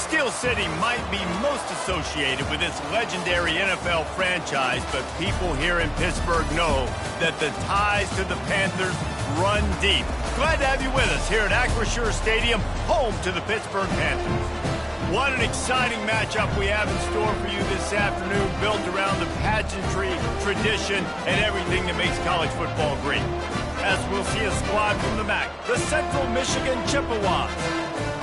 Steel City might be most associated with this legendary NFL franchise, but people here in Pittsburgh know that the ties to the Panthers run deep. Glad to have you with us here at Acrisure Stadium, home to the Pittsburgh Panthers. What an exciting matchup we have in store for you this afternoon, built around the pageantry, tradition, and everything that makes college football great. As we'll see a squad from the MAC, the Central Michigan Chippewas,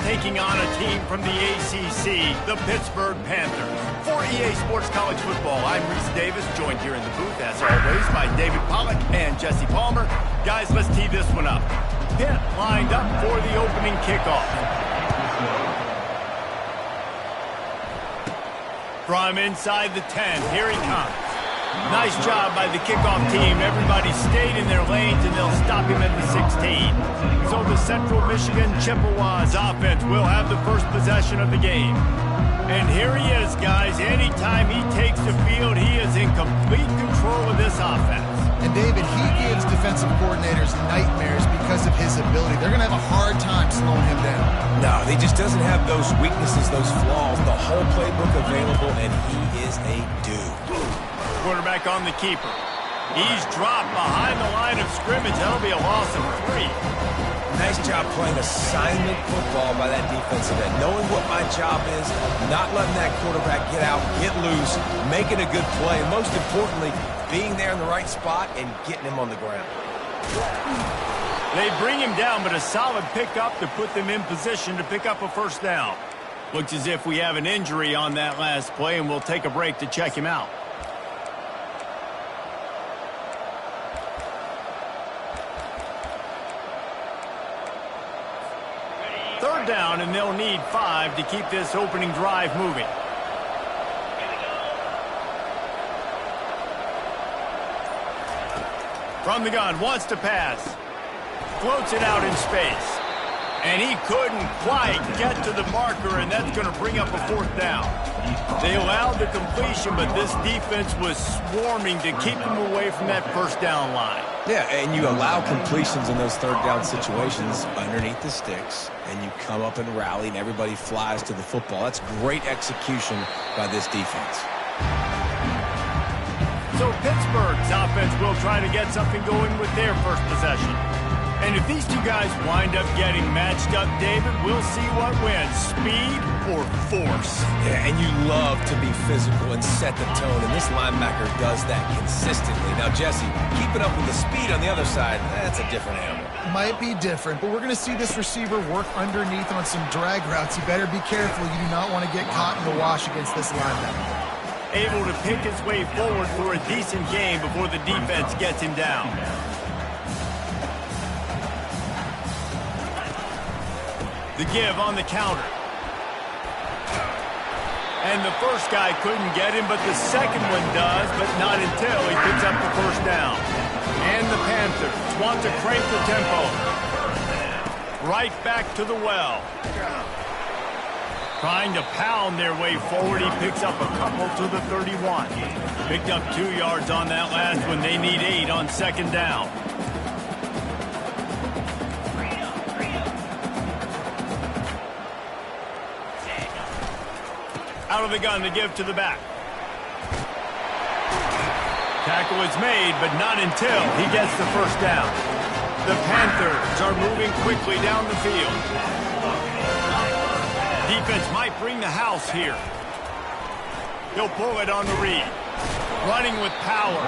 taking on a team from the ACC, the Pittsburgh Panthers. For EA Sports College Football, I'm Reese Davis, joined here in the booth, as always, by David Pollack and Jesse Palmer. Guys, let's tee this one up. Pitt lined up for the opening kickoff. From inside the 10, here he comes. Nice job by the kickoff team. Everybody stayed in their lanes, and they'll stop him at the 16. So the Central Michigan Chippewas offense will have the first possession of the game. And here he is, guys. Anytime he takes the field, he is in complete control of this offense. And David, he gives defensive coordinators nightmares because of his ability. They're going to have a hard time slowing him down. No, he just doesn't have those weaknesses, those flaws, the whole playbook available, and he is a dude. Quarterback on the keeper. He's dropped behind the line of scrimmage. That'll be a loss of 3. Nice job playing assignment football by that defensive end. Knowing what my job is, not letting that quarterback get out, get loose, making a good play, and most importantly, being there in the right spot and getting him on the ground. They bring him down, but a solid pickup to put them in position to pick up a first down. Looks as if we have an injury on that last play, and we'll take a break to check him out. Third down, and they'll need 5 to keep this opening drive moving. From the gun, wants to pass. Floats it out in space. And he couldn't quite get to the marker, and that's going to bring up a 4th down. They allowed the completion, but this defense was swarming to keep them away from that first down line. Yeah, and you allow completions in those third down situations underneath the sticks, and you come up and rally, and everybody flies to the football. That's great execution by this defense. So Pittsburgh's offense will try to get something going with their first possession. And if these two guys wind up getting matched up, David, we'll see what wins, speed or force. Yeah, and you love to be physical and set the tone, and this linebacker does that consistently. Now, Jesse, keeping up with the speed on the other side, that's a different animal. Might be different, but we're going to see this receiver work underneath on some drag routes. You better be careful. You do not want to get caught in the wash against this linebacker. Able to pick his way forward for a decent game before the defense gets him down. The give on the counter. And the first guy couldn't get him, but the second one does, but not until he picks up the first down. And the Panthers want to crank the tempo. Right back to the well. Trying to pound their way forward, he picks up a couple to the 31. Picked up 2 yards on that last one. They need 8 on second down. Out of the gun to give to the back. Tackle is made, but not until he gets the first down. The Panthers are moving quickly down the field. Defense might bring the house here. He'll pull it on the read. Running with power.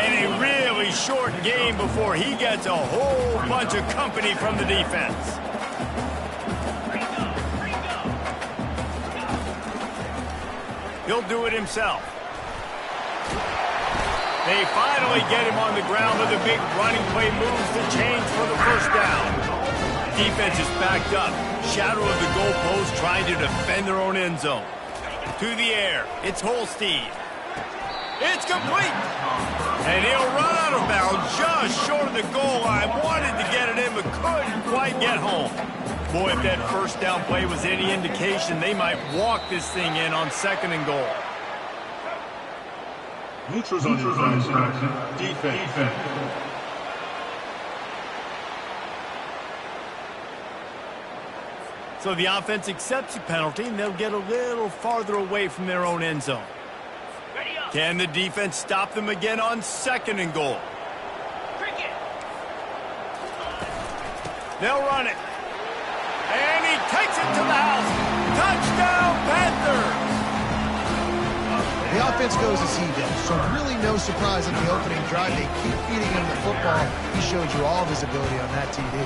And a really short game before he gets a whole bunch of company from the defense. He'll do it himself. They finally get him on the ground with a big running play moves the chains for the first down. Defense is backed up. Shadow of the goalpost trying to defend their own end zone. To the air. It's Holstein. It's complete. And he'll run out of bounds just short of the goal line. Wanted to get it in, but couldn't quite get home. Boy, if that first down play was any indication, they might walk this thing in on 2nd and goal. Neutrals on your side. Defense. So the offense accepts the penalty, and they'll get a little farther away from their own end zone. Can the defense stop them again on 2nd and goal? They'll run it. And he takes it to the house. Touchdown, Panthers! The offense goes as he did, so really no surprise in the opening drive. They keep feeding him the football. He showed you all of his ability on that TD.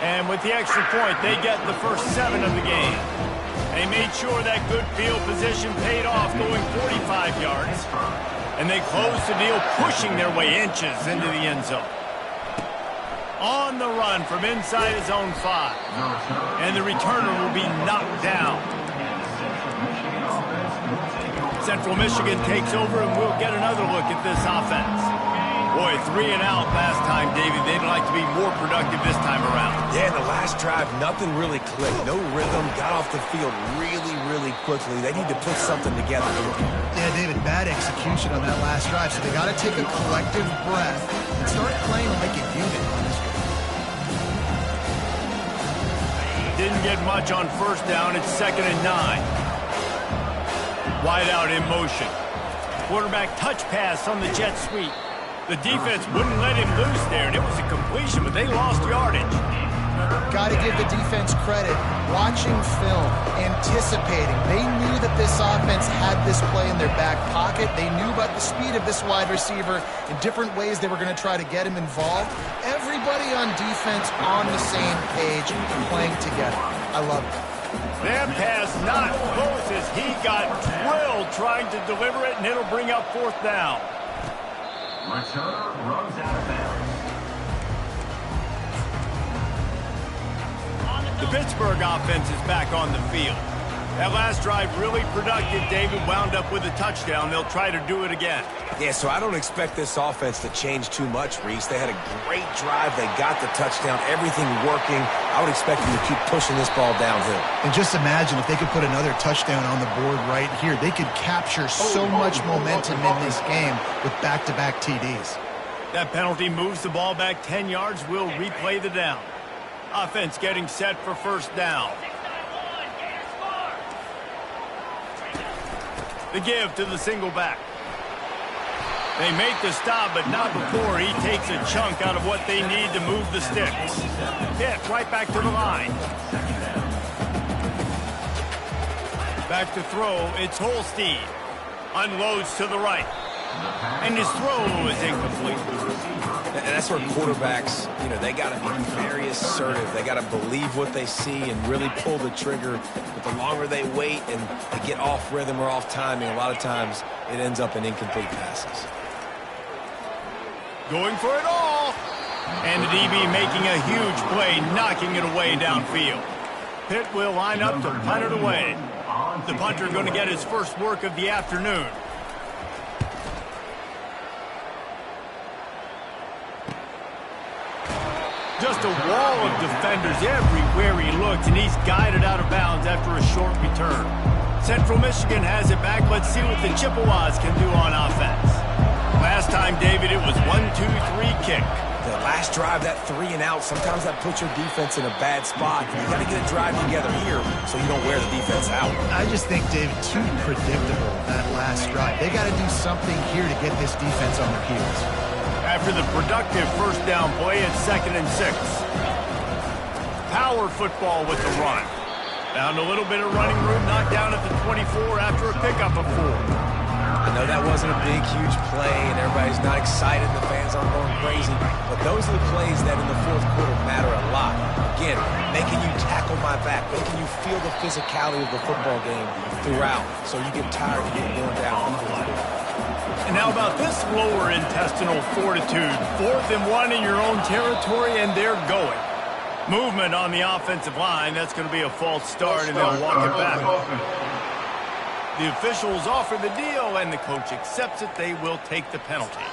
And with the extra point, they get the first 7 of the game. They made sure that good field position paid off, going 45 yards. And they closed the deal, pushing their way inches into the end zone. On the run from inside his own 5. And the returner will be knocked down. Central Michigan takes over, and we'll get another look at this offense. Boy, 3 and out last time, David. They'd like to be more productive this time around. Yeah, in the last drive, nothing really clicked. No rhythm, got off the field really, really quickly. They need to put something together. Yeah, David, bad execution on that last drive, so they got to take a collective breath and start playing like a unit on this game. Didn't get much on 1st down. It's 2nd and 9. Wide out in motion. Quarterback touch pass on the jet sweep. The defense wouldn't let him loose there, and it was a completion, but they lost yardage. Got to give the defense credit. Watching film, anticipating. They knew that this offense had this play in their back pocket. They knew about the speed of this wide receiver in different ways they were going to try to get him involved. Everybody on defense on the same page, playing together. I love it. That pass not close as he got drilled trying to deliver it, and it'll bring up 4th down. Returner runs out of bounds. The Pittsburgh offense is back on the field. That last drive really productive. David wound up with a touchdown. They'll try to do it again. Yeah, so I don't expect this offense to change too much, Reese. They had a great drive. They got the touchdown. Everything working. I would expect them to keep pushing this ball downhill. And just imagine if they could put another touchdown on the board right here. They could capture so much momentum in this game with back-to-back TDs. That penalty moves the ball back 10 yards. We'll replay the down. Offense getting set for 1st down. The give to the single back. They make the stop, but not before he takes a chunk out of what they need to move the sticks. Hit right back to the line. Back to throw, it's Holstein. Unloads to the right. And his throw is incomplete. And that's where quarterbacks, they got to be very assertive. They got to believe what they see and really pull the trigger. But the longer they wait and they get off rhythm or off timing, a lot of times it ends up in incomplete passes. Going for it all. And the DB making a huge play, knocking it away downfield. Pitt will line up to punt it away. The punter going to get his first work of the afternoon. Just a wall of defenders everywhere he looks, and he's guided out of bounds after a short return. Central Michigan has it back. Let's see what the Chippewas can do on offense. Last time, David, it was 1-2-3 kick. The last drive, that 3 and out, sometimes that puts your defense in a bad spot. You got to get a drive together here so you don't wear the defense out. I just think, David, too predictable, that last drive. They got to do something here to get this defense on their heels. After the productive 1st down play, it's 2nd and 6. Power football with the run. Found a little bit of running room, knocked down at the 24 after a pickup of 4. I know that wasn't a big, huge play, and everybody's not excited. The fans aren't going crazy. But those are the plays that in the 4th quarter matter a lot. Again, making you tackle my back, making you feel the physicality of the football game throughout, so you get tired of getting worn down. And how about this lower intestinal fortitude? 4th and 1 in your own territory, and they're going. Movement on the offensive line. That's going to be a false start, and they'll walk it back. The officials offer the deal, and the coach accepts it. They will take the penalty.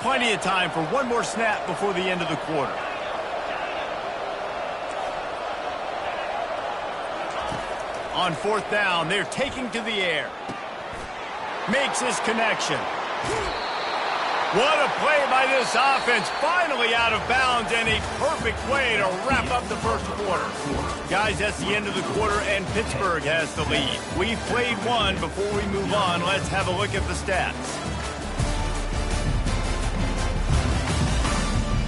Plenty of time for one more snap before the end of the quarter. On 4th down, they're taking to the air. Makes his connection. What a play by this offense, finally out of bounds, and a perfect way to wrap up the first quarter. Guys, that's the end of the quarter, and Pittsburgh has the lead. We've played one. Before we move on, let's have a look at the stats.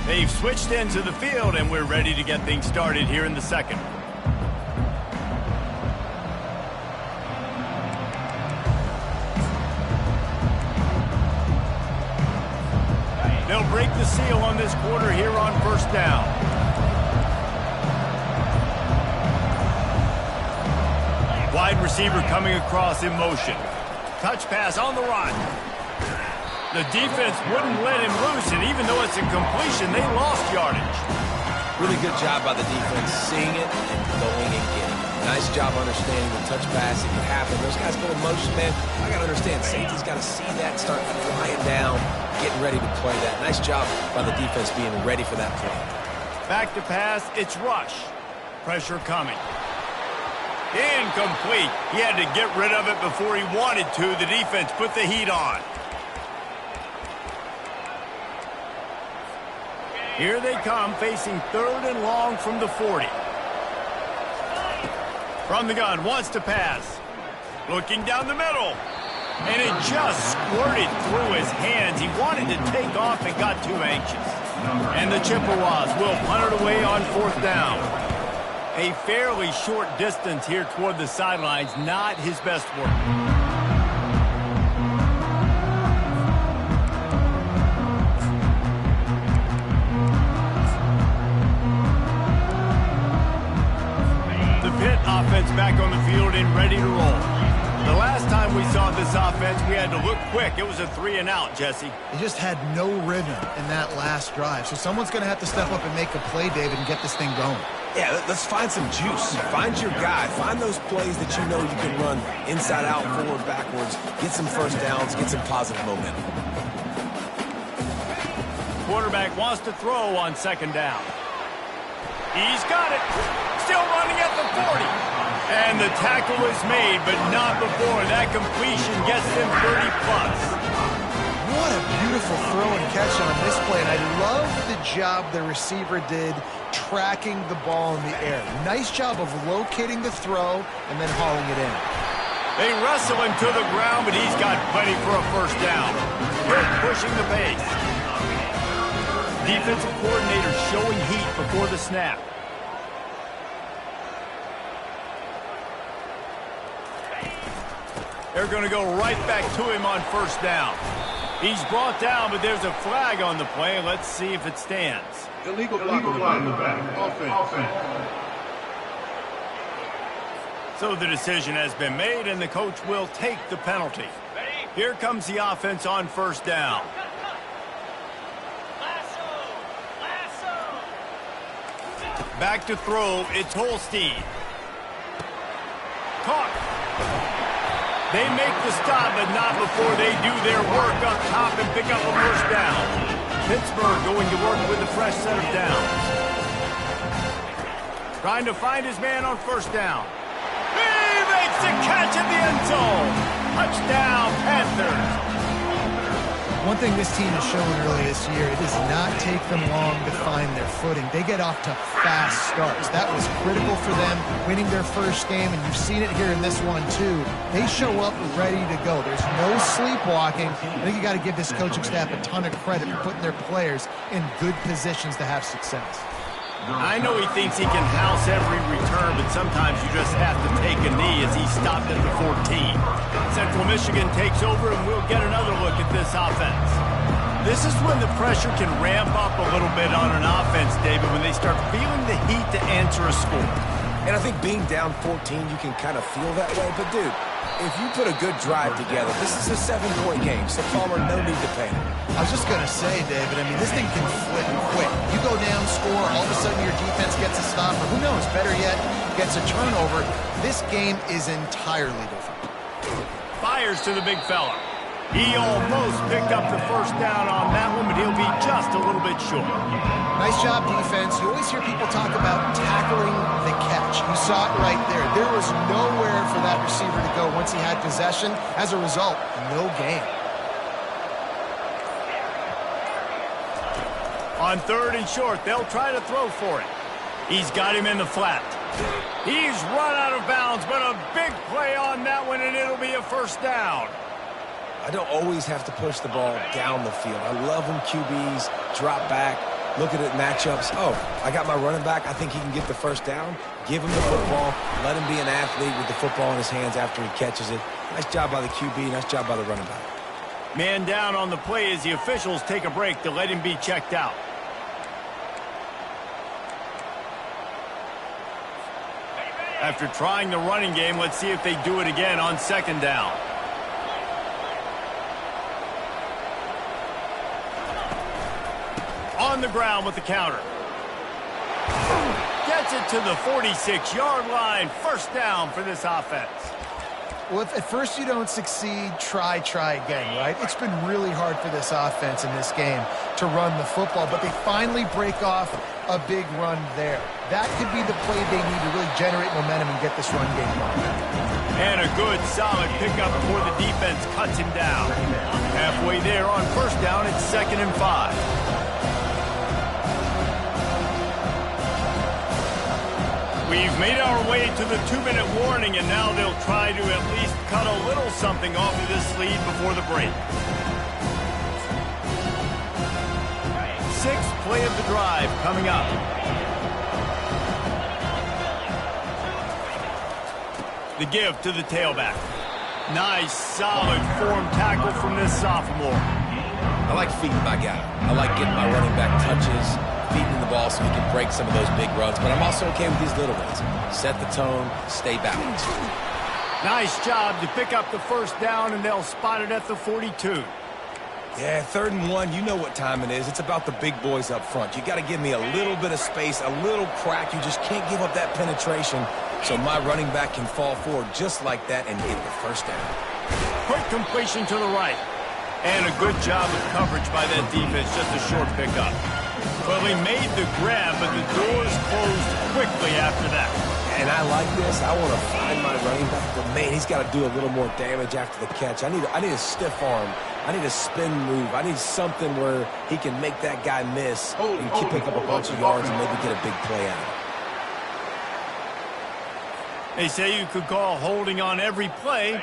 They've switched into the field, and we're ready to get things started here in the second. They'll break the seal on this quarter here on first down. Wide receiver coming across in motion. Touch pass on the run. The defense wouldn't let him loose, and even though it's a completion, they lost yardage. Really good job by the defense, seeing it and going and getting it. Nice job understanding the touch pass. It can happen. Those guys go in motion, man. I got to understand, safety's got to see that, start flying down, getting ready to play that. Nice job by the defense being ready for that play. Back to pass, it's rush. Pressure coming. Incomplete. He had to get rid of it before he wanted to. The defense put the heat on. Here they come, facing 3rd and long from the 40. From the gun, wants to pass. Looking down the middle. And it just squirted through his hands. He wanted to take off and got too anxious. And the Chippewas will punt it away on 4th down. A fairly short distance here toward the sidelines, not his best work. Offense back on the field and ready to roll. The last time we saw this offense, we had to look quick. It was a 3-and-out, Jesse. They just had no rhythm in that last drive. So someone's going to have to step up and make a play, David, and get this thing going. Yeah, let's find some juice. Find your guy. Find those plays that you know you can run inside out, forward, backwards. Get some first downs. Get some positive momentum. Quarterback wants to throw on 2nd down. He's got it. Still running at the 40. And the tackle is made, but not before. That completion gets them 30-plus. What a beautiful throw and catch on this play. And I love the job the receiver did tracking the ball in the air. Nice job of locating the throw and then hauling it in. They wrestle him to the ground, but he's got plenty for a first down. Good pushing the pace. Defensive coordinator showing heat before the snap. They're going to go right back to him on 1st down. He's brought down, but there's a flag on the play. Let's see if it stands. Illegal block in the back. Offense. So the decision has been made, and the coach will take the penalty. Here comes the offense on 1st down. Back to throw, it's Holstein. Caught. They make the stop, but not before they do their work up top and pick up a first down. Pittsburgh going to work with a fresh set of downs. Trying to find his man on 1st down. He makes the catch at the end zone. Touchdown, Panthers. One thing this team has shown early this year, it does not take them long to find their footing. They get off to fast starts. That was critical for them, winning their first game, and you've seen it here in this one too. They show up ready to go. There's no sleepwalking. I think you got to give this coaching staff a ton of credit for putting their players in good positions to have success. I know he thinks he can house every return, but sometimes you just have to take a knee as he stopped at the 14. Central Michigan takes over, and we'll get another look at this offense. This is when the pressure can ramp up a little bit on an offense, David, when they start feeling the heat to answer a score. And I think being down 14, you can kind of feel that way. But, dude, if you put a good drive together, this is a 7-point game, so Palmer, no need to panic. I was just going to say, David, I mean, this thing can flip quick. You go down, score, all of a sudden your defense gets a stop, or who knows, better yet, gets a turnover. This game is entirely different. Fires to the big fella. He almost picked up the first down on that one, but he'll be just a little bit short. Nice job, defense. You always hear people talk about tackling the catch. You saw it right there. There was nowhere for that receiver to go once he had possession. As a result, no gain. On 3rd and short, they'll try to throw for it. He's got him in the flat. He's run out of bounds, but a big play on that one, and it'll be a first down. I don't always have to push the ball down the field. I love when QBs drop back, look at it, matchups. Oh, I got my running back. I think he can get the first down. Give him the football. Let him be an athlete with the football in his hands after he catches it. Nice job by the QB. Nice job by the running back. Man down on the play as the officials take a break to let him be checked out. After trying the running game, let's see if they do it again on 2nd down. On the ground with the counter. Gets it to the 46-yard line. First down for this offense. Well, if at first you don't succeed, try again, right? It's been really hard for this offense in this game to run the football, but they finally break off a big run there. That could be the play they need to really generate momentum and get this run game going. And a good, solid pickup before the defense cuts him down. Halfway there on 1st down, it's 2nd and 5. We've made our way to the 2-minute warning, and now they'll try to at least cut a little something off of this lead before the break. 6th play of the drive coming up. The give to the tailback. Nice, solid form tackle from this sophomore. I like feeding my guy. I like getting my running back touches, feeding the ball so he can break some of those big runs, but I'm also okay with these little ones. Set the tone, stay balanced. Nice job to pick up the first down, and they'll spot it at the 42. Yeah, 3rd and 1, you know what time it is. It's about the big boys up front. You got to give me a little bit of space, a little crack. You just can't give up that penetration so my running back can fall forward just like that and get the first down. Quick completion to the right. And a good job of coverage by that defense, just a short pickup. Well, he made the grab, but the doors closed quickly after that. And I like this. I want to find my running back, but man, he's got to do a little more damage after the catch. I need a stiff arm. I need a spin move. I need something where he can make that guy miss and pick up a bunch of yards and maybe get a big play out of it. They say you could call holding on every play.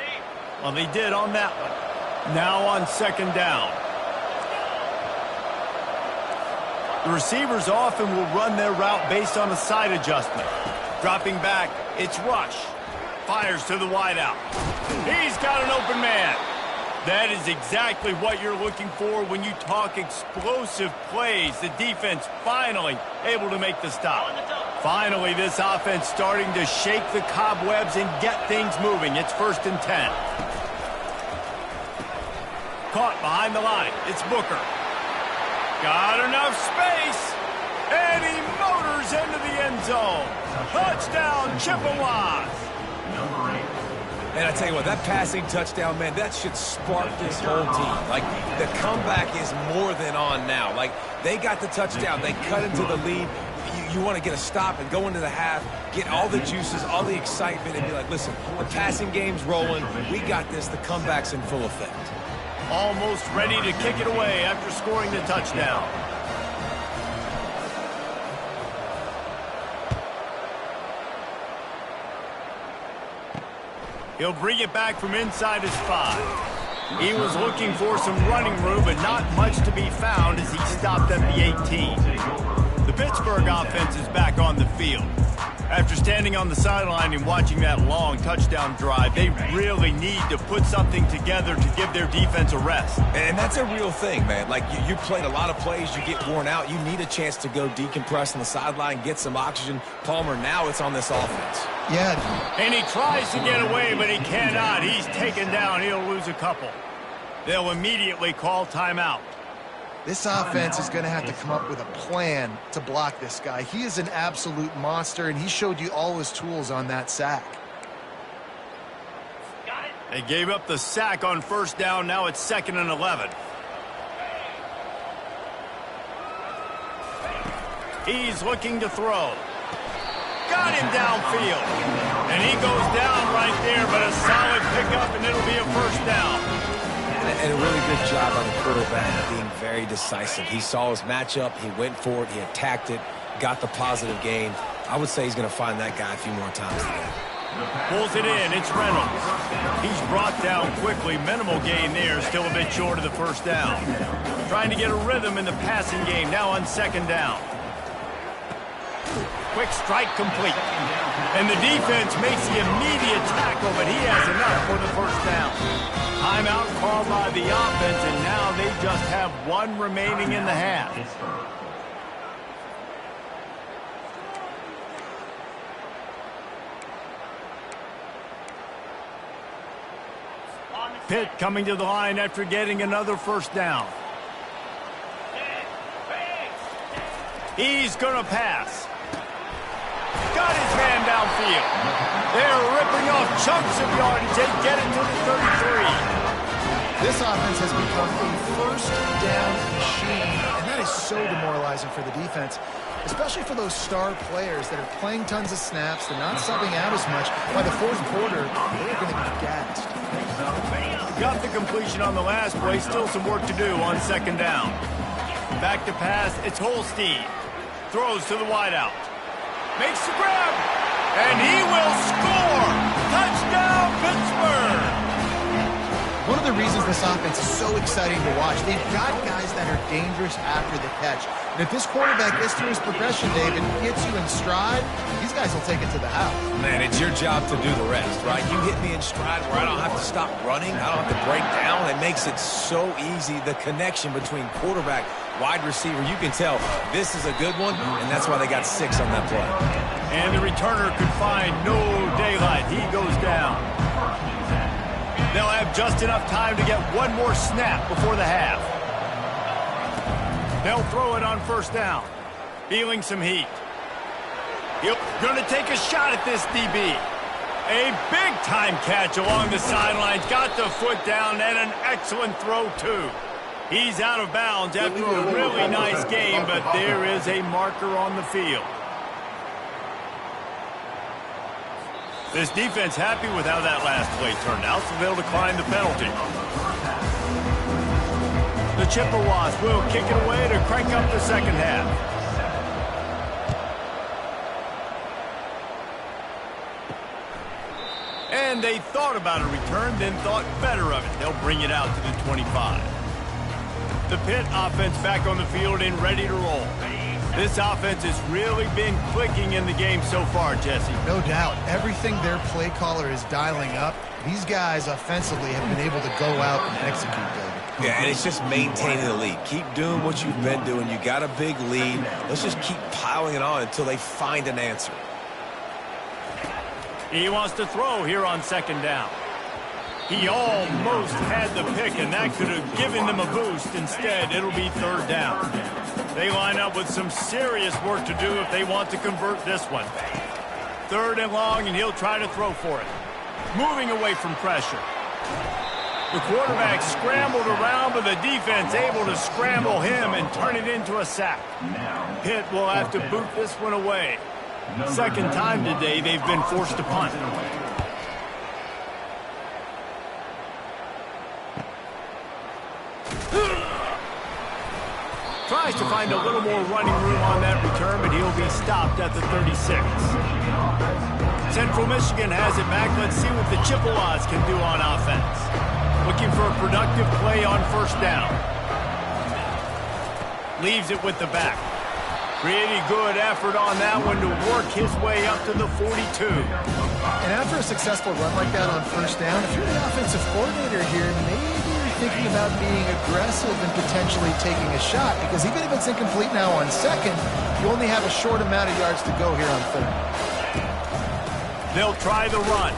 Well, they did on that one. Now on 2nd down. The receivers often will run their route based on a side adjustment. Dropping back, it's rush. Fires to the wideout. He's got an open man. That is exactly what you're looking for when you talk explosive plays. The defense finally able to make the stop. Finally, this offense starting to shake the cobwebs and get things moving. It's 1st and 10. Caught behind the line. It's Booker. Got enough space. And he motors into the end zone. Touchdown, Chippewas. And I tell you what, that passing touchdown, man, that should spark this whole team. Like, the comeback is more than on now. Like, they got the touchdown. They cut into the lead. You want to get a stop and go into the half, get all the juices, all the excitement, and be like, listen, the passing game's rolling. We got this. The comeback's in full effect. Almost ready to kick it away after scoring the touchdown. He'll bring it back from inside his 5. He was looking for some running room, but not much to be found as he stopped at the 18. The Pittsburgh offense is back on the field. After standing on the sideline and watching that long touchdown drive, they really need to put something together to give their defense a rest. And that's a real thing, man. Like, you played a lot of plays, you get worn out. You need a chance to go decompress on the sideline, get some oxygen. Palmer, now it's on this offense. Yeah. And he tries to get away, but he cannot. He's taken down. He'll lose a couple. They'll immediately call timeout. This offense is going to have to come up with a plan to block this guy. He is an absolute monster, and he showed you all his tools on that sack. They gave up the sack on 1st down. Now it's 2nd and 11. He's looking to throw. Got him downfield. And he goes down right there, but a solid pickup, and it'll be a 1st down. And a really good job on the quarterback being very decisive. He saw his matchup, he went for it, he attacked it, got the positive gain. I would say he's going to find that guy a few more times today. Pulls it in, it's Reynolds. He's brought down quickly, minimal gain there, still a bit short of the first down. Trying to get a rhythm in the passing game, now on second down. Quick strike complete. And the defense makes the immediate tackle, but he has enough for the first down. Timeout called by the offense, and now they just have one remaining in the half. Pitt coming to the line after getting another first down. He's going to pass. Got his man downfield. They're ripping off chunks of yardage. They get it to the 33. This offense has become a first down machine, and that is so demoralizing for the defense, especially for those star players that are playing tons of snaps. They're not subbing out as much. By the fourth quarter, they're going to be gassed. Got the completion on the last play. Still some work to do on second down. Back to pass. It's Holstein. Throws to the wideout. Makes the grab. And he will score. Touchdown, Pittsburgh. One of the reasons this offense is so exciting to watch, they've got guys that are dangerous after the catch. And if this quarterback gets through his progression, David, gets you in stride, these guys will take it to the house. Man, it's your job to do the rest, right? You hit me in stride where I don't have to stop running. I don't have to break down. It makes it so easy. The connection between quarterback, wide receiver, you can tell this is a good one, and that's why they got 6 on that play. And the returner could find no daylight. He goes down. They'll have just enough time to get one more snap before the half. They'll throw it on first down. Feeling some heat. He's going to take a shot at this DB. A big-time catch along the sidelines. Got the foot down and an excellent throw, too. He's out of bounds after a really nice game, but there is a marker on the field. This defense happy with how that last play turned out, so they'll decline the penalty. The Chippewas will kick it away to crank up the second half. And they thought about a return, then thought better of it. They'll bring it out to the 25. The Pitt offense back on the field and ready to roll. This offense has really been clicking in the game so far, Jesse. No doubt. Everything their play caller is dialing up, these guys offensively have been able to go out and execute, David. Yeah, and it's just maintaining the lead. Keep doing what you've been doing. You got a big lead. Let's just keep piling it on until they find an answer. He wants to throw here on second down. He almost had the pick, and that could have given them a boost. Instead, it'll be third down. They line up with some serious work to do if they want to convert this one. Third and long, and he'll try to throw for it. Moving away from pressure. The quarterback scrambled around, but the defense able to scramble him and turn it into a sack. Pitt will have to boot this one away. Second time today they've been forced to punt. Tries to find a little more running room on that return, but he'll be stopped at the 36. Central Michigan has it back. Let's see what the Chippewas can do on offense. Looking for a productive play on first down. Leaves it with the back. Pretty good effort on that one to work his way up to the 42. And after a successful run like that on first down, if you're the offensive coordinator here, maybe thinking about being aggressive and potentially taking a shot, because even if it's incomplete now on second, you only have a short amount of yards to go here on third. They'll try the run.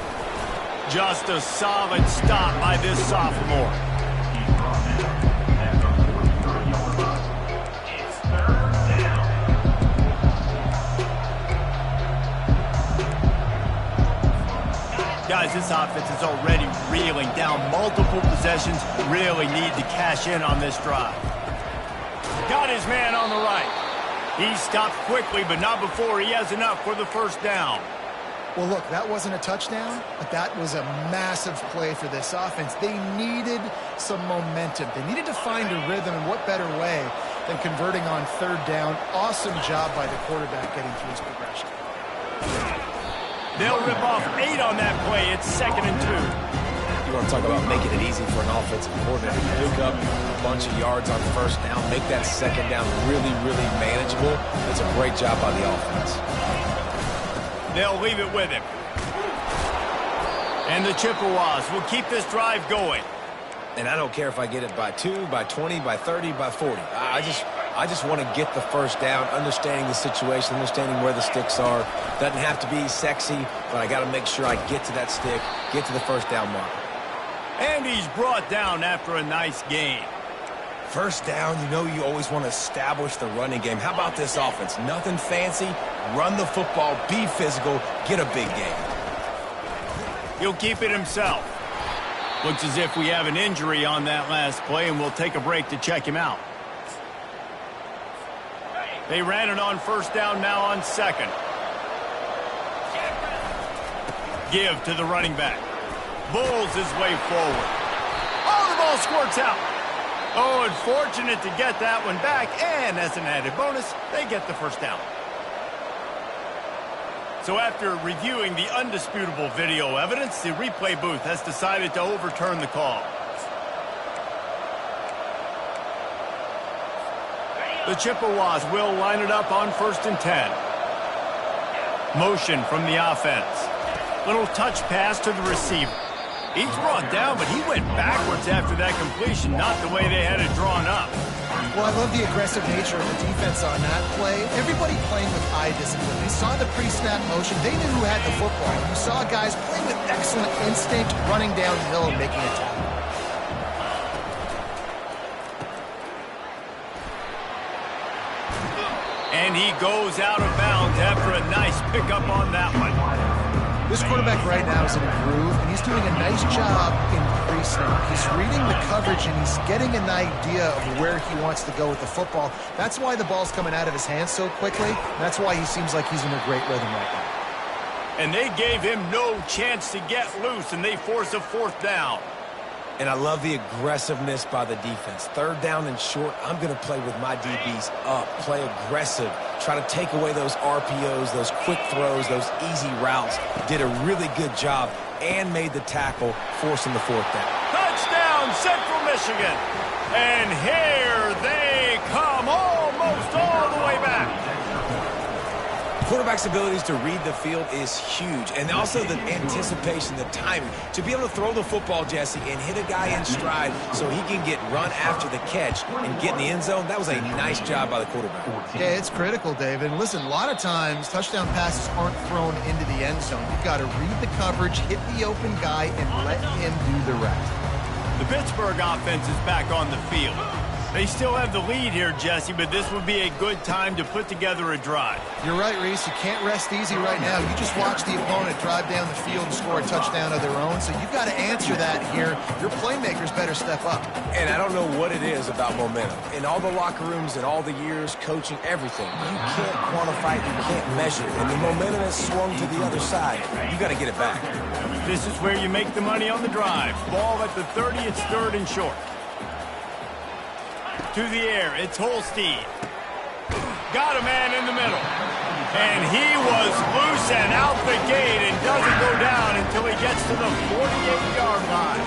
Just a solid stop by this sophomore. Guys, this offense is already reeling down multiple possessions. Really need to cash in on this drive. Got his man on the right. He stopped quickly, but not before he has enough for the first down. Well, look, that wasn't a touchdown, but that was a massive play for this offense. They needed some momentum. They needed to find a rhythm, and what better way than converting on third down. Awesome job by the quarterback getting through his progression. They'll rip off 8 on that play. It's 2nd and 2. You want to talk about making it easy for an offensive coordinator to pick up a bunch of yards on first down, make that second down really, really manageable. That's a great job by the offense. They'll leave it with him. And the Chippewas will keep this drive going. And I don't care if I get it by 2, by 20, by 30, by 40. I just want to get the first down, understanding the situation, understanding where the sticks are. Doesn't have to be sexy, but I got to make sure I get to that stick, get to the first down mark. And he's brought down after a nice gain. First down, you know you always want to establish the running game. How about this offense? Nothing fancy. Run the football, be physical, get a big gain. He'll keep it himself. Looks as if we have an injury on that last play, and we'll take a break to check him out. They ran it on first down, now on 2nd. Give to the running back. Bulls his way forward. Oh, the ball squirts out. Oh, unfortunate to get that one back, and as an added bonus, they get the first down. So after reviewing the undisputable video evidence, the replay booth has decided to overturn the call. The Chippewas will line it up on 1st and 10. Motion from the offense. Little touch pass to the receiver. He's brought down, but he went backwards after that completion, not the way they had it drawn up. Well, I love the aggressive nature of the defense on that play. Everybody playing with eye discipline. They saw the pre-snap motion. They knew who had the football. You saw guys playing with excellent instinct, running downhill and making a tackle. And he goes out of bounds after a nice pickup on that one. This quarterback right now is in a groove, and he's doing a nice job in pre-snap. He's reading the coverage, and he's getting an idea of where he wants to go with the football. That's why the ball's coming out of his hands so quickly. That's why he seems like he's in a great rhythm right now. And they gave him no chance to get loose, and they force a 4th down. And I love the aggressiveness by the defense. 3rd down and short, I'm going to play with my DBs up, play aggressive, try to take away those RPOs, those quick throws, those easy routes. Did a really good job and made the tackle, forcing the 4th down. Touchdown, Central Michigan. And here they come, almost all the way back. Quarterback's abilities to read the field is huge, and also the anticipation, the timing. To be able to throw the football, Jesse, and hit a guy in stride so he can get run after the catch and get in the end zone, that was a nice job by the quarterback. Yeah, it's critical, David. And listen, a lot of times touchdown passes aren't thrown into the end zone. You've got to read the coverage, hit the open guy, and let him do the rest. The Pittsburgh offense is back on the field. They still have the lead here, Jesse, but this would be a good time to put together a drive. You're right, Reese. You can't rest easy right now. You just watch the opponent drive down the field and score a touchdown of their own, so you've got to answer that here. Your playmakers better step up. And I don't know what it is about momentum. In all the locker rooms and all the years, coaching, everything, you can't quantify it, you can't measure it. And the momentum has swung to the other side. You got to get it back. This is where you make the money on the drive. Ball at the 30, it's 3rd and short. To the air, it's Holstein. Got a man in the middle. And he was loose and out the gate and doesn't go down until he gets to the 48-yard line.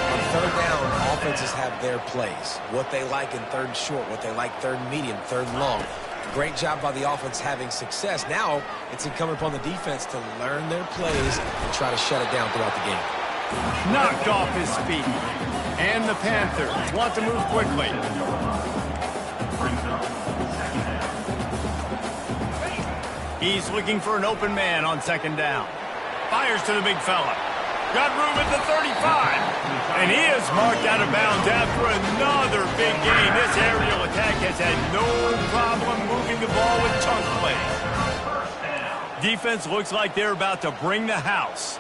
On 3rd down, offenses have their plays. What they like in 3rd and short, what they like 3rd and medium, 3rd and long. Great job by the offense having success. Now it's incumbent upon the defense to learn their plays and try to shut it down throughout the game. Knocked off his feet. And the Panthers want to move quickly. He's looking for an open man on 2nd down. Fires to the big fella. Got room at the 35. And he is marked out of bounds after another big gain. This aerial attack has had no problem moving the ball with chunk plays. Defense looks like they're about to bring the house.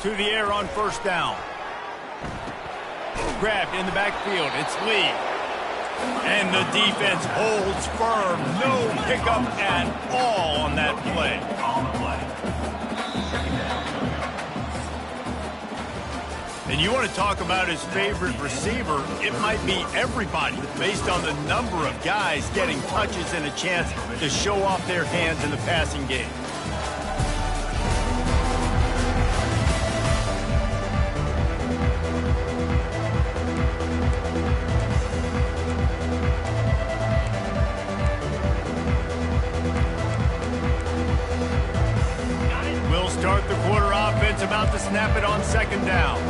To the air on 1st down. Grabbed in the backfield. It's Lee. And the defense holds firm. No pickup at all on that play. And you want to talk about his favorite receiver, it might be everybody based on the number of guys getting touches and a chance to show off their hands in the passing game. We'll start the quarter offense, about to snap it on second down.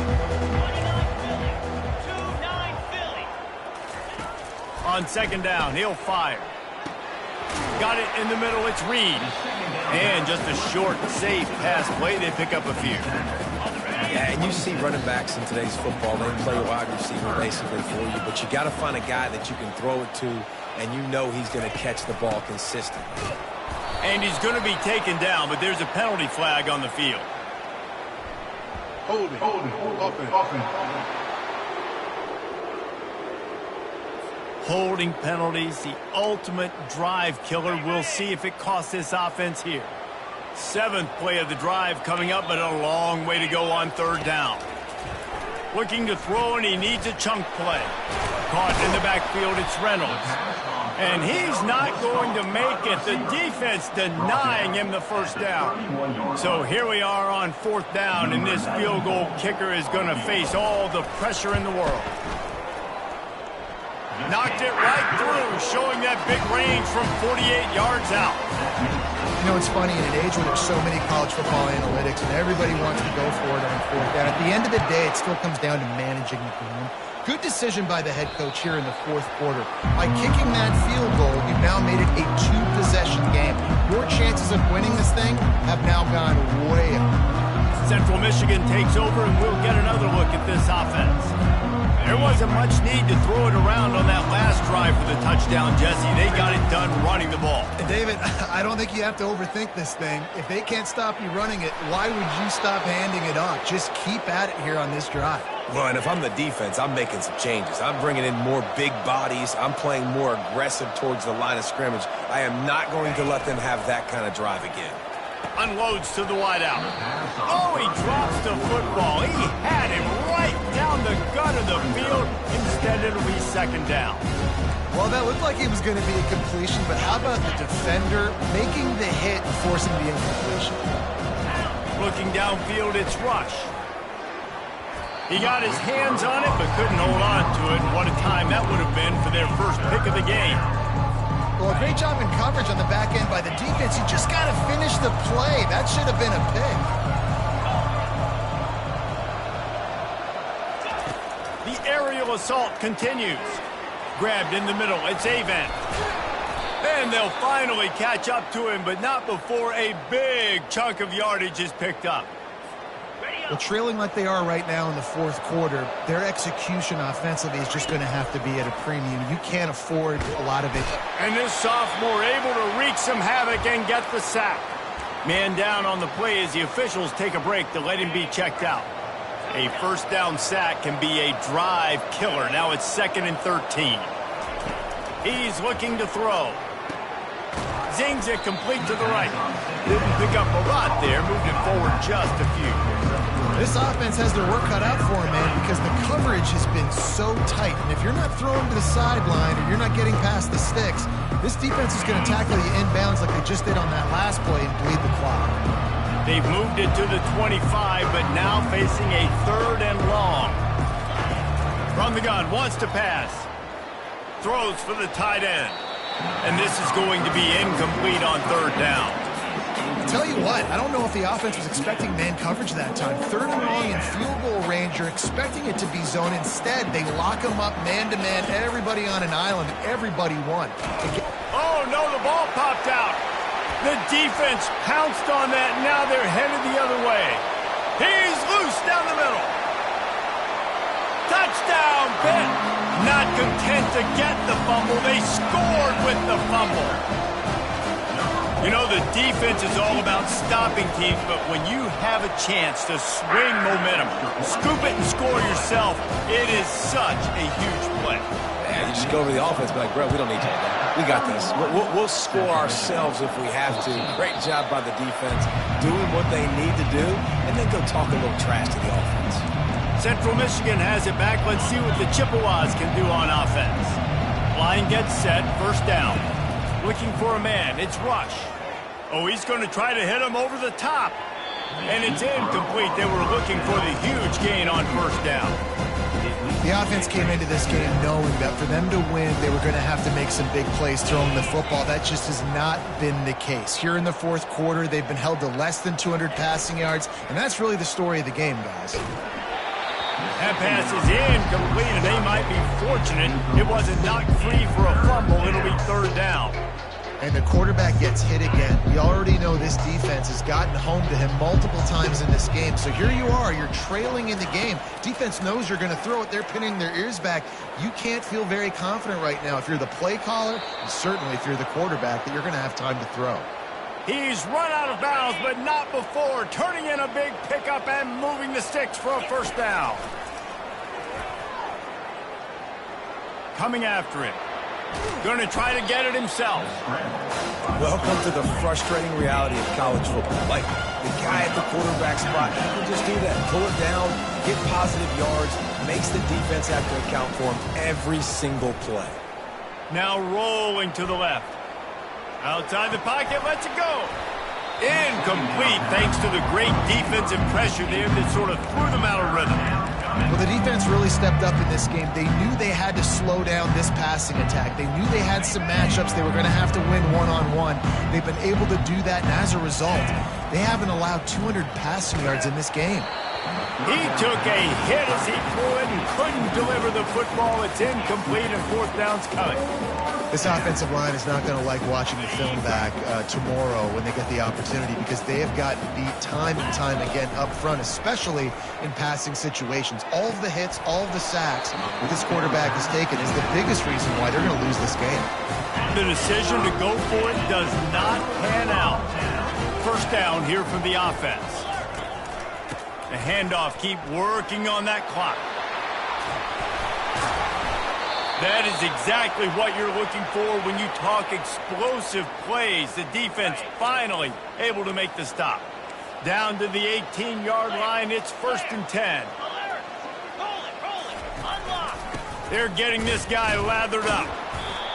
On second down, he'll fire. Got it in the middle, it's Reed. And just a short, safe pass play, they pick up a few. Yeah, and you see running backs in today's football, they play wide receiver basically for you, but you got to find a guy that you can throw it to, and you know he's going to catch the ball consistently. And he's going to be taken down, but there's a penalty flag on the field. Holding. Offense. Holding penalties, the ultimate drive killer. We'll see if it costs this offense here. 7th play of the drive coming up, but a long way to go on third down. Looking to throw, and he needs a chunk play. Caught in the backfield, it's Reynolds. And he's not going to make it. The defense denying him the first down. So here we are on 4th down, and this field goal kicker is going to face all the pressure in the world. Knocked it right through, showing that big range from 48 yards out. You know, it's funny, in an age where there's so many college football analytics and everybody wants to go for it on 4th down, at the end of the day, it still comes down to managing the game. Good decision by the head coach here in the 4th quarter. By kicking that field goal, you've now made it a 2-possession game. Your chances of winning this thing have now gone way up. Central Michigan takes over, and we'll get another look at this offense. There wasn't much need to throw it around on that last drive for the touchdown, Jesse. They got it done running the ball. And David, I don't think you have to overthink this thing. If they can't stop you running it, why would you stop handing it off? Just keep at it here on this drive. Well, and if I'm the defense, I'm making some changes. I'm bringing in more big bodies. I'm playing more aggressive towards the line of scrimmage. I am not going to let them have that kind of drive again. Unloads to the wideout. Oh, he drops the football. He had him right down the gut of the field. Instead, it'll be second down. Well, that looked like it was going to be a completion, but how about the defender making the hit and forcing the incompletion? Looking downfield, it's Rush. He got his hands on it, but couldn't hold on to it. And what a time that would have been for their first pick of the game. Well, a great job in coverage on the back end by the defense. You just got to finish the play. That should have been a pick. The aerial assault continues. Grabbed in the middle. It's Avent. And they'll finally catch up to him, but not before a big chunk of yardage is picked up. Well, trailing like they are right now in the 4th quarter, their execution offensively is just going to have to be at a premium. You can't afford a lot of it. And this sophomore able to wreak some havoc and get the sack. Man down on the play as the officials take a break to let him be checked out. A first down sack can be a drive killer. Now it's 2nd and 13. He's looking to throw. Zings it complete to the right. Didn't pick up a lot there. Moved it forward just a few. This offense has their work cut out for them, man, because the coverage has been so tight. And if you're not throwing to the sideline or you're not getting past the sticks, this defense is going to tackle you inbounds like they just did on that last play and bleed the clock. They've moved it to the 25, but now facing a 3rd and long. From the gun, wants to pass. Throws for the tight end. And this is going to be incomplete on 3rd down. Tell you what, I don't know if the offense was expecting man coverage that time. 3rd and long in field goal range, you're expecting it to be zone. Instead, they lock them up man-to-man, everybody on an island, everybody won. Oh, no, the ball popped out. The defense pounced on that, now they're headed the other way. He's loose down the middle. Touchdown, Pitt. Not content to get the fumble, they scored with the fumble. You know, the defense is all about stopping teams, but when you have a chance to swing momentum, scoop it and score yourself, it is such a huge play. Yeah, you just go over the offense and be like, bro, we don't need to do that. We got this. We'll score ourselves if we have to. Great job by the defense, doing what they need to do, and then go talk a little trash to the offense. Central Michigan has it back. Let's see what the Chippewas can do on offense. Line gets set, first down. Looking for a man, it's Rush. Oh, he's going to try to hit him over the top. And it's incomplete. They were looking for the huge gain on first down. The offense came into this game knowing that for them to win, they were going to have to make some big plays throwing the football. That just has not been the case. Here in the fourth quarter, they've been held to less than 200 passing yards, and that's really the story of the game, guys. That pass is incomplete, and they might be fortunate it wasn't knocked free for a fumble. It'll be third down. And the quarterback gets hit again. We already know this defense has gotten home to him multiple times in this game. So here you are, you're trailing in the game. Defense knows you're going to throw it. They're pinning their ears back. You can't feel very confident right now if you're the play caller, and certainly if you're the quarterback, that you're going to have time to throw. He's run out of bounds, but not before. Turning in a big pickup and moving the sticks for a first down. Coming after him. Going to try to get it himself. Welcome to the frustrating reality of college football. Like, the guy at the quarterback spot, he can just do that. Pull it down, get positive yards, makes the defense have to account for him every single play. Now rolling to the left. Outside the pocket, lets it go. Incomplete, thanks to the great defensive pressure there that sort of threw them out of rhythm. Well, the defense really stepped up in this game. They knew they had to slow down this passing attack. They knew they had some matchups they were going to have to win one-on-one. They've been able to do that, and as a result, they haven't allowed 200 passing yards in this game. He took a hit as he threw it and couldn't deliver the football. It's incomplete, and fourth down's coming. This offensive line is not going to like watching the film back tomorrow when they get the opportunity, because they have gotten beat time and time again up front, especially in passing situations. All of the hits, all of the sacks that this quarterback has taken is the biggest reason why they're going to lose this game. The decision to go for it does not pan out. First down here from the offense. The handoff, keep working on that clock. That is exactly what you're looking for when you talk explosive plays. The defense finally able to make the stop. Down to the 18-yard line, it's first and 10. They're getting this guy lathered up.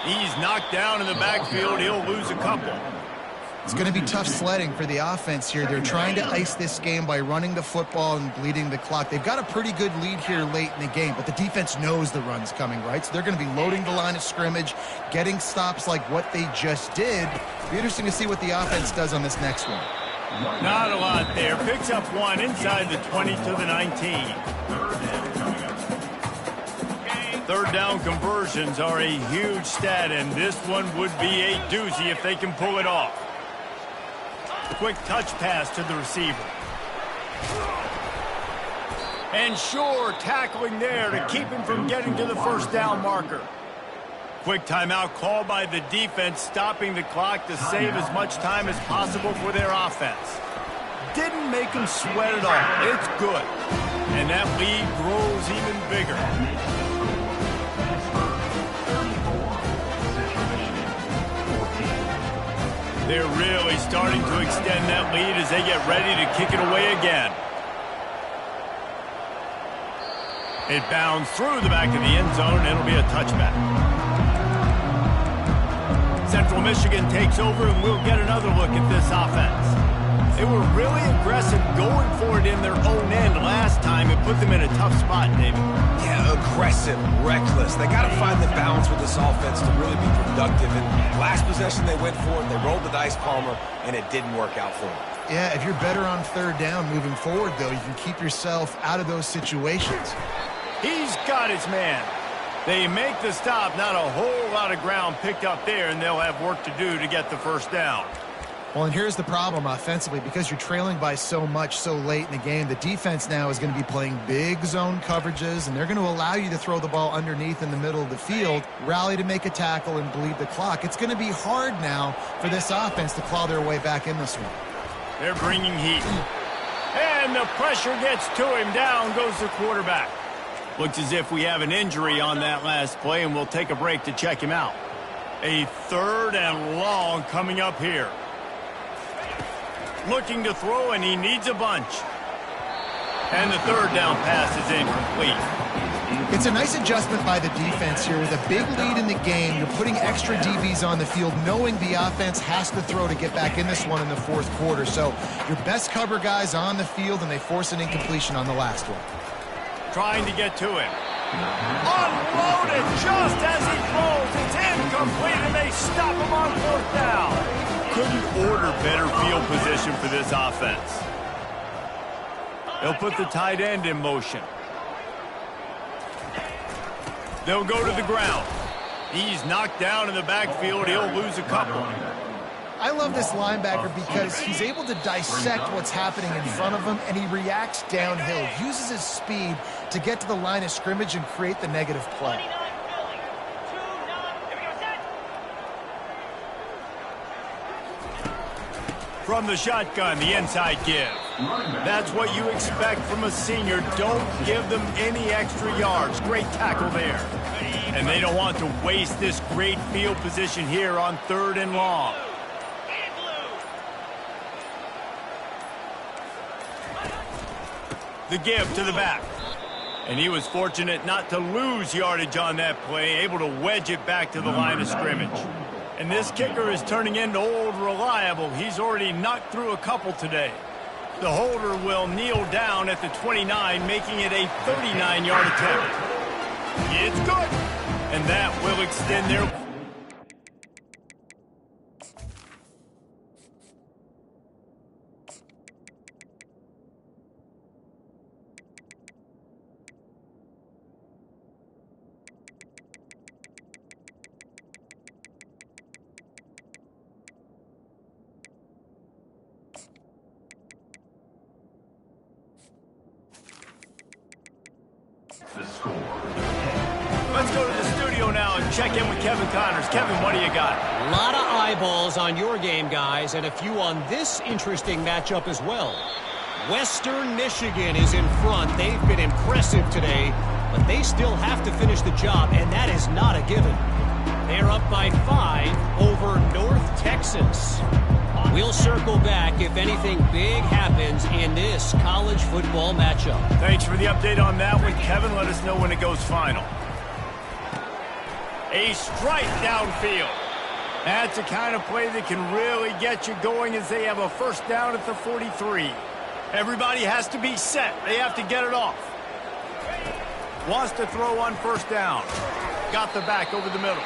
He's knocked down in the backfield. He'll lose a couple. It's going to be tough sledding for the offense here. They're trying to ice this game by running the football and bleeding the clock. They've got a pretty good lead here late in the game, but the defense knows the run's coming, right? So they're going to be loading the line of scrimmage, getting stops like what they just did. It'll be interesting to see what the offense does on this next one. Not a lot there. Picks up one inside the 20 to the 19. Third down conversions are a huge stat, and this one would be a doozy if they can pull it off. Quick touch pass to the receiver. And sure, tackling there to keep him from getting to the first down marker. Quick timeout called by the defense, stopping the clock to save as much time as possible for their offense. Didn't make them sweat it all. It's good. And that lead grows even bigger. They're really starting to extend that lead as they get ready to kick it away again. It bounds through the back of the end zone. It'll be a touchback. Central Michigan takes over, and we'll get another look at this offense. They were really aggressive going for it in their own end last time. It put them in a tough spot, David. Yeah, aggressive, reckless. They got to find the balance with this offense to really be productive. And last possession they went for it, they rolled the dice, Palmer, and it didn't work out for them. Yeah, if you're better on third down moving forward, though, you can keep yourself out of those situations. He's got his man. They make the stop. Not a whole lot of ground picked up there, and they'll have work to do to get the first down. Well, and here's the problem offensively. Because you're trailing by so much so late in the game, the defense now is going to be playing big zone coverages, and they're going to allow you to throw the ball underneath in the middle of the field, rally to make a tackle, and bleed the clock. It's going to be hard now for this offense to claw their way back in this one. They're bringing heat. And the pressure gets to him. Down goes the quarterback. Looks as if we have an injury on that last play, and we'll take a break to check him out. A third and long coming up here. Looking to throw, and he needs a bunch. And the third down pass is incomplete. It's a nice adjustment by the defense here. With a big lead in the game, you're putting extra DBs on the field, knowing the offense has to throw to get back in this one in the fourth quarter. So your best cover guys on the field, and they force an incompletion on the last one. Trying to get to him. Unloaded just as he throws. It's incomplete, and they stop him on fourth down. Couldn't order better field position for this offense. They'll put the tight end in motion. They'll go to the ground. He's knocked down in the backfield. He'll lose a couple. I love this linebacker because he's able to dissect what's happening in front of him, and he reacts downhill, uses his speed to get to the line of scrimmage and create the negative play. From the shotgun, the inside give. That's what you expect from a senior. Don't give them any extra yards. Great tackle there. And they don't want to waste this great field position here on 3rd and long. The give to the back. And he was fortunate not to lose yardage on that play, able to wedge it back to the line of scrimmage. And this kicker is turning into old reliable. He's already knocked through a couple today. The holder will kneel down at the 29, making it a 39-yard attempt. It's good. And that will extend their... The score. Let's go to the studio now and check in with Kevin Connors. Kevin, what do you got? A lot of eyeballs on your game, guys, and a few on this interesting matchup as well. Western Michigan is in front. They've been impressive today, but they still have to finish the job, and that is not a given. They're up by 5 over North Texas. We'll circle back if anything big happens in this college football matchup. Thanks for the update on that one, Kevin. Let us know when it goes final. A strike downfield. That's the kind of play that can really get you going as they have a first down at the 43. Everybody has to be set. They have to get it off. Wants to throw on first down. Got the back over the middle.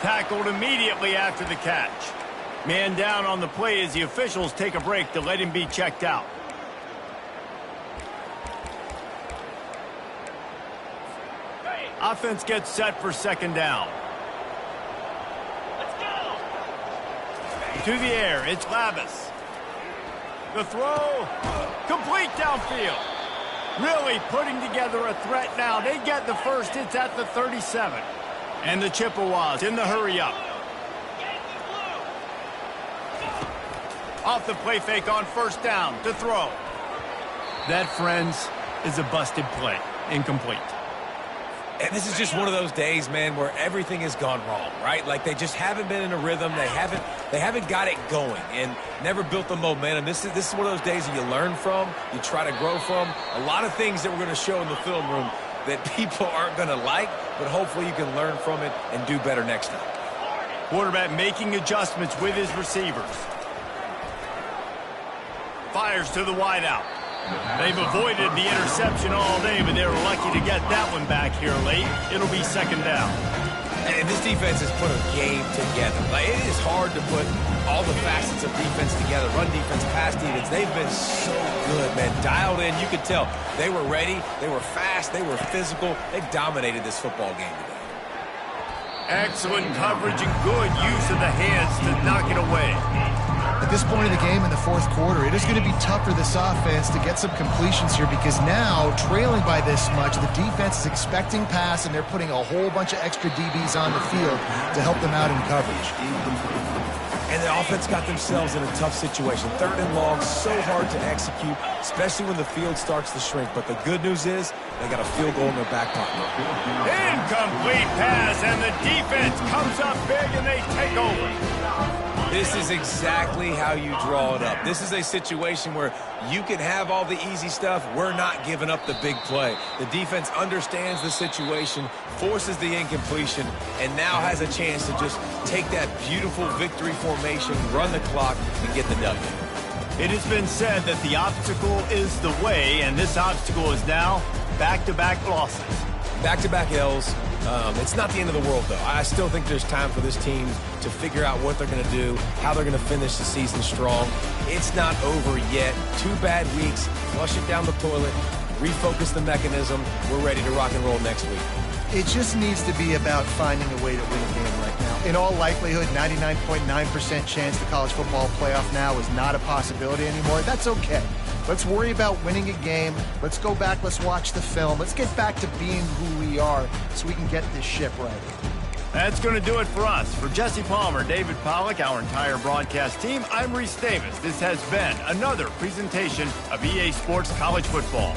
Tackled immediately after the catch. Man down on the play as the officials take a break to let him be checked out. Offense gets set for second down. Let's go! To the air, it's Lavis. The throw, complete downfield. Really putting together a threat now. They get the first, it's at the 37. And the Chippewas in the hurry-up. Off the play fake on first down to throw. That, friends, is a busted play. Incomplete. And this is just one of those days, man, where everything has gone wrong, right? Like they just haven't been in a rhythm. They haven't got it going and never built the momentum. This is one of those days that you learn from, you try to grow from. A lot of things that we're going to show in the film room that people aren't going to like, but hopefully you can learn from it and do better next time. Quarterback making adjustments with his receivers. Fires to the wideout. They've avoided the interception all day, but they were lucky to get that one back here late. It'll be second down. And this defense has put a game together. Like, it is hard to put all the facets of defense together. Run defense, pass defense. They've been so good, man. Dialed in. You could tell they were ready. They were fast. They were physical. They dominated this football game today. Excellent coverage and good use of the hands to knock it away. At this point of the game in the fourth quarter, it is going to be tough for this offense to get some completions here because now, trailing by this much, the defense is expecting pass, and they're putting a whole bunch of extra DBs on the field to help them out in coverage. And the offense got themselves in a tough situation. 3rd and long, so hard to execute, especially when the field starts to shrink. But the good news is they got a field goal in their back pocket. Incomplete pass, and the defense comes up big, and they take over. This is exactly how you draw it up. This is a situation where you can have all the easy stuff. We're not giving up the big play. The defense understands the situation, forces the incompletion, and now has a chance to just take that beautiful victory formation, run the clock, and get the W. It has been said that the obstacle is the way, and this obstacle is now back-to-back losses. Back-to-back L's. It's not the end of the world, though. I still think there's time for this team to figure out what they're going to do, how they're going to finish the season strong. It's not over yet. 2 bad weeks. Flush it down the toilet. Refocus the mechanism. We're ready to rock and roll next week. It just needs to be about finding a way to win a game right now. In all likelihood, 99.9% chance the college football playoff now is not a possibility anymore. That's okay. Let's worry about winning a game. Let's go back. Let's watch the film. Let's get back to being who we are so we can get this ship right. That's going to do it for us. For Jesse Palmer, David Pollack, our entire broadcast team, I'm Reese Davis. This has been another presentation of EA Sports College Football.